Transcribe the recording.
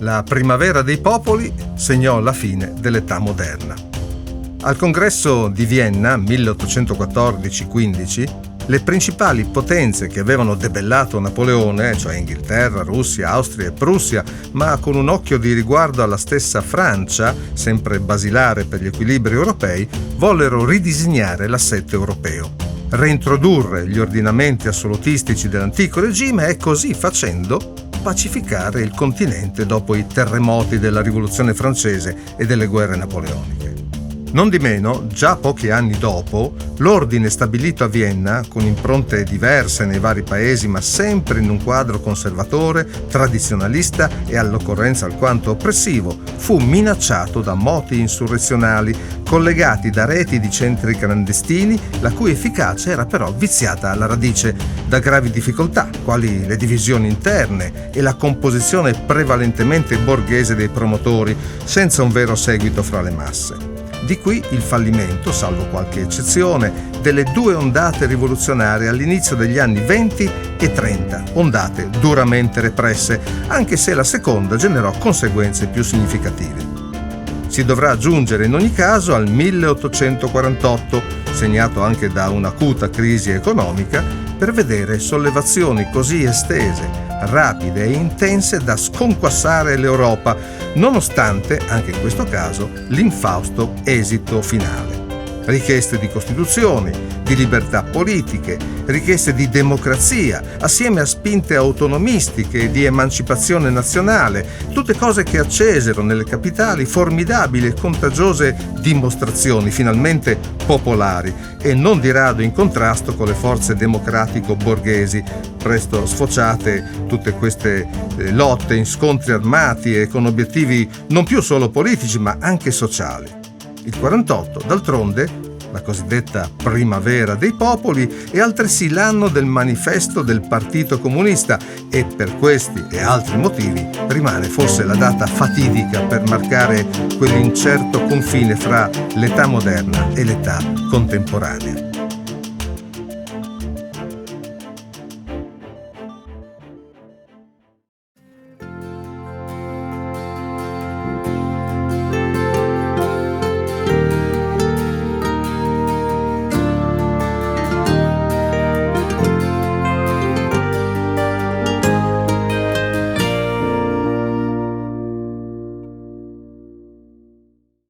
La primavera dei popoli segnò la fine dell'età moderna. Al congresso di Vienna 1814-15 le principali potenze che avevano debellato Napoleone, cioè Inghilterra, Russia, Austria e Prussia, ma con un occhio di riguardo alla stessa Francia, sempre basilare per gli equilibri europei, vollero ridisegnare l'assetto europeo, reintrodurre gli ordinamenti assolutistici dell'antico regime e così facendo pacificare il continente dopo i terremoti della Rivoluzione francese e delle guerre napoleoniche. Non di meno, già pochi anni dopo, l'ordine stabilito a Vienna, con impronte diverse nei vari paesi ma sempre in un quadro conservatore, tradizionalista e all'occorrenza alquanto oppressivo, fu minacciato da moti insurrezionali collegati da reti di centri clandestini, la cui efficacia era però viziata alla radice da gravi difficoltà, quali le divisioni interne e la composizione prevalentemente borghese dei promotori, senza un vero seguito fra le masse. Di qui il fallimento, salvo qualche eccezione, delle due ondate rivoluzionarie all'inizio degli anni 20 e 30, ondate duramente represse, anche se la seconda generò conseguenze più significative. Si dovrà giungere in ogni caso al 1848, segnato anche da un'acuta crisi economica, per vedere sollevazioni così estese, rapide e intense da sconquassare l'Europa, nonostante, anche in questo caso, l'infausto esito finale. Richieste di costituzioni, di libertà politiche, richieste di democrazia, assieme a spinte autonomistiche e di emancipazione nazionale, tutte cose che accesero nelle capitali formidabili e contagiose dimostrazioni finalmente popolari e non di rado in contrasto con le forze democratico-borghesi, presto sfociate tutte queste lotte in scontri armati e con obiettivi non più solo politici ma anche sociali. Il 48, d'altronde, la cosiddetta primavera dei popoli, è altresì l'anno del manifesto del Partito Comunista e per questi e altri motivi rimane forse la data fatidica per marcare quell'incerto confine fra l'età moderna e l'età contemporanea.